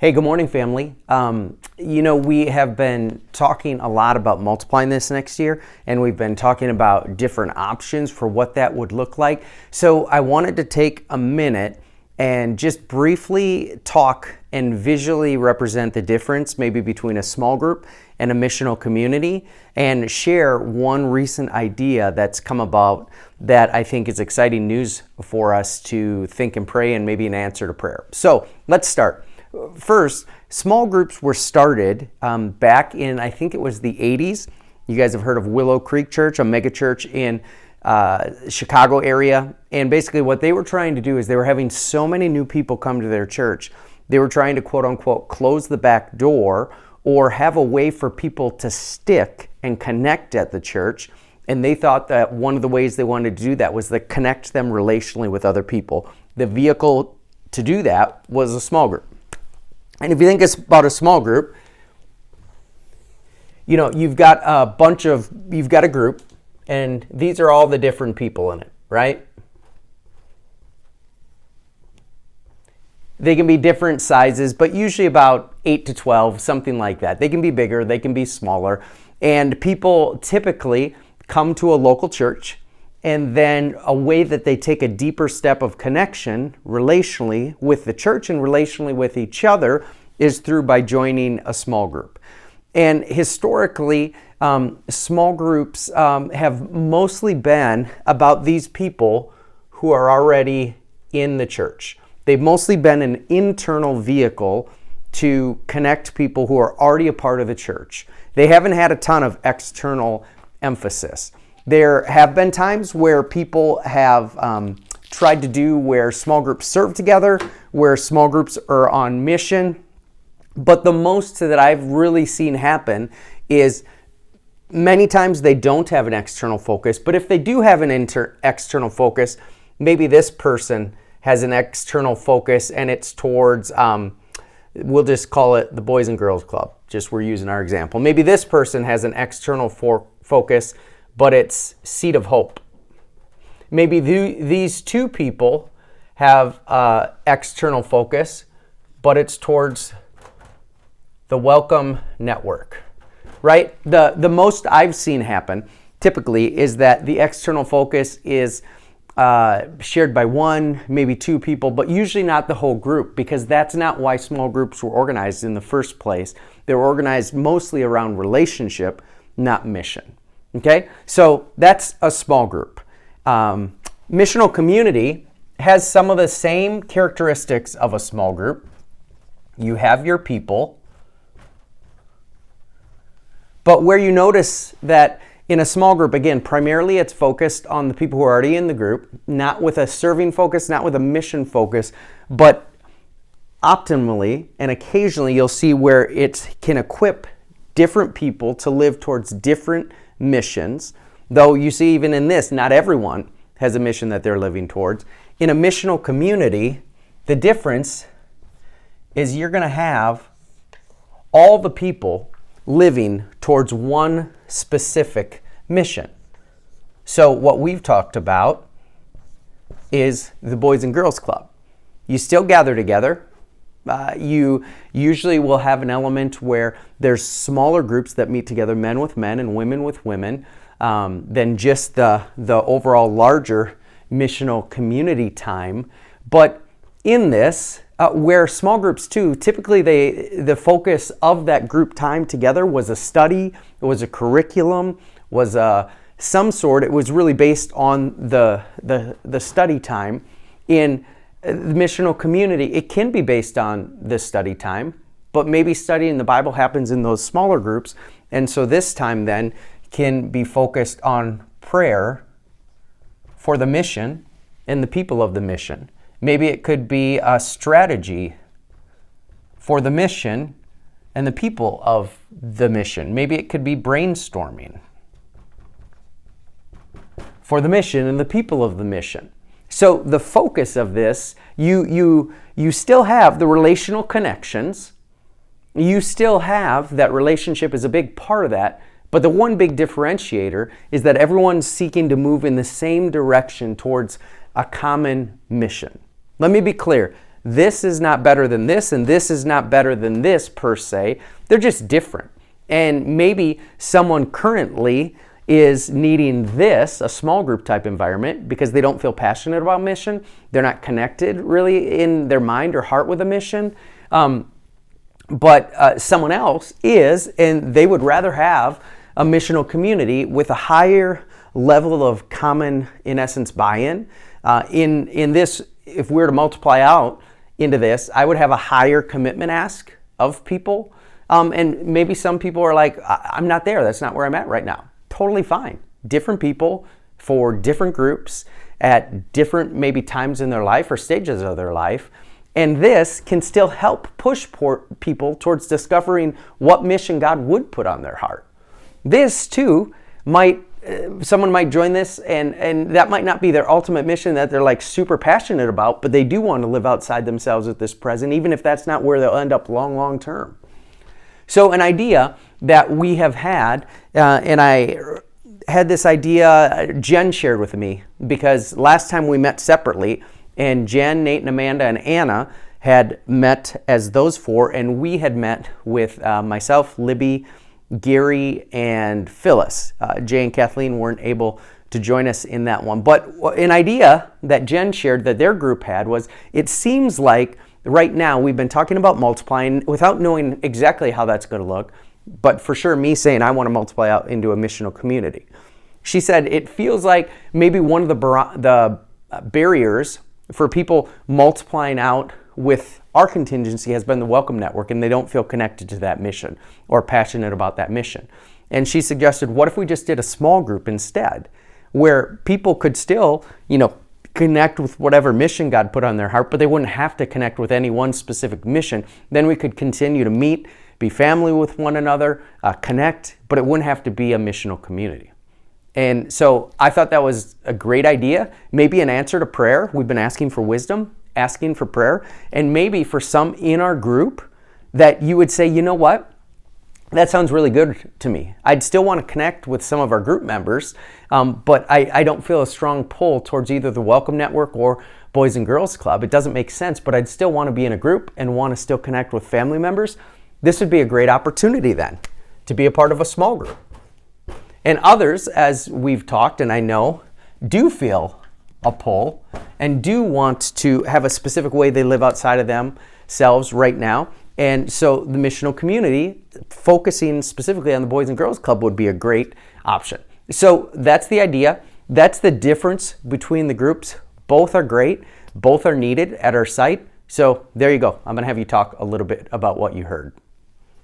Hey, good morning, family. We have been talking a lot about multiplying this next year, and we've been talking about different options for what that would look like. So I wanted to take a minute and just briefly talk and visually represent the difference maybe between a small group and a missional community, and share one recent idea that's come about that I think is exciting news for us to think and pray, and maybe an answer to prayer. So let's start. First, small groups were started back in, I think it was the 80s. You guys have heard of Willow Creek Church, a mega church in Chicago area. And basically what they were trying to do is they were having so many new people come to their church. They were trying to, quote unquote, close the back door or have a way for people to stick and connect at the church. And they thought that one of the ways they wanted to do that was to connect them relationally with other people. The vehicle to do that was a small group. And if you think it's about a small group, you've got a group, and these are all the different people in it, right? They can be different sizes, but usually about 8 to 12, something like that. They can be bigger, they can be smaller. And people typically come to a local church, and then a way that they take a deeper step of connection relationally with the church and relationally with each other is by joining a small group. And historically, small groups have mostly been about these people who are already in the church. They've mostly been an internal vehicle to connect people who are already a part of the church. They haven't had a ton of external emphasis. There have been times where people have tried to do where small groups serve together, where small groups are on mission. But the most that I've really seen happen is many times they don't have an external focus. But if they do have an external focus, maybe this person has an external focus and it's towards, we'll just call it the Boys and Girls Club. Just we're using our example. Maybe this person has an external focus, but it's Seed of Hope. Maybe these two people have external focus, but it's towards the Welcome Network, right? The most I've seen happen typically is that the external focus is shared by one, maybe two people, but usually not the whole group, because that's not why small groups were organized in the first place. They were organized mostly around relationship, not mission. Okay, so that's a small group. Missional community has some of the same characteristics of a small group. You have your people, but where you notice that in a small group, again, primarily it's focused on the people who are already in the group, not with a serving focus, not with a mission focus, but optimally and occasionally you'll see where it can equip different people to live towards different missions. Though you see even in this, not everyone has a mission that they're living towards. In a missional community, the difference is you're going to have all the people living towards one specific mission. So what we've talked about is the Boys and Girls Club. You still gather together. You usually will have an element where there's smaller groups that meet together, men with men and women with women, than just the overall larger missional community time. But in this, where small groups too, typically the focus of that group time together was a study, it was a curriculum, was some sort. It was really based on the study time. In the missional community, it can be based on this study time, but maybe studying the Bible happens in those smaller groups. And so this time then can be focused on prayer for the mission and the people of the mission. Maybe it could be a strategy for the mission and the people of the mission. Maybe it could be brainstorming for the mission and the people of the mission. So the focus of this, you still have the relational connections. You still have that relationship is a big part of that. But the one big differentiator is that everyone's seeking to move in the same direction towards a common mission. Let me be clear. this is not better than this and this is not better than this per se. They're just different. And maybe someone currently is needing this, a small group type environment, because they don't feel passionate about mission. They're not connected really in their mind or heart with a mission. But someone else is, and they would rather have a missional community with a higher level of common, in essence, buy-in. In this, if we were to multiply out into this, I would have a higher commitment ask of people. And maybe some people are like, I'm not there. That's not where I'm at right now. Totally fine. Different people for different groups at different maybe times in their life or stages of their life. And this can still help push people towards discovering what mission God would put on their heart. This too someone might join this and that might not be their ultimate mission that they're like super passionate about, but they do want to live outside themselves at this present, even if that's not where they'll end up long term. So an idea that we have had, and I had this idea Jen shared with me, because last time we met separately, and Jen, Nate, and Amanda, and Anna had met as those four, and we had met with myself, Libby, Gary, and Phyllis. Jay and Kathleen weren't able to join us in that one. But an idea that Jen shared that their group had was, it seems like right now we've been talking about multiplying without knowing exactly how that's going to look, but for sure me saying I want to multiply out into a missional community. She said it feels like maybe one of the barriers for people multiplying out with our contingency has been the Welcome Network, and they don't feel connected to that mission or passionate about that mission. And she suggested, what if we just did a small group instead, where people could still, connect with whatever mission God put on their heart, but they wouldn't have to connect with any one specific mission. Then we could continue to meet, be family with one another, connect, but it wouldn't have to be a missional community. And so I thought that was a great idea, maybe an answer to prayer. We've been asking for wisdom, asking for prayer, and maybe for some in our group that you would say, you know what? That sounds really good to me. I'd still want to connect with some of our group members, but I don't feel a strong pull towards either the Welcome Network or Boys and Girls Club. It doesn't make sense, but I'd still want to be in a group and want to still connect with family members. This would be a great opportunity then to be a part of a small group. And others, as we've talked, and I know, do feel a pull and do want to have a specific way they live outside of themselves right now. And so the missional community, focusing specifically on the Boys and Girls Club, would be a great option. So that's the idea. That's the difference between the groups. Both are great. Both are needed at our site. So there you go. I'm going to have you talk a little bit about what you heard.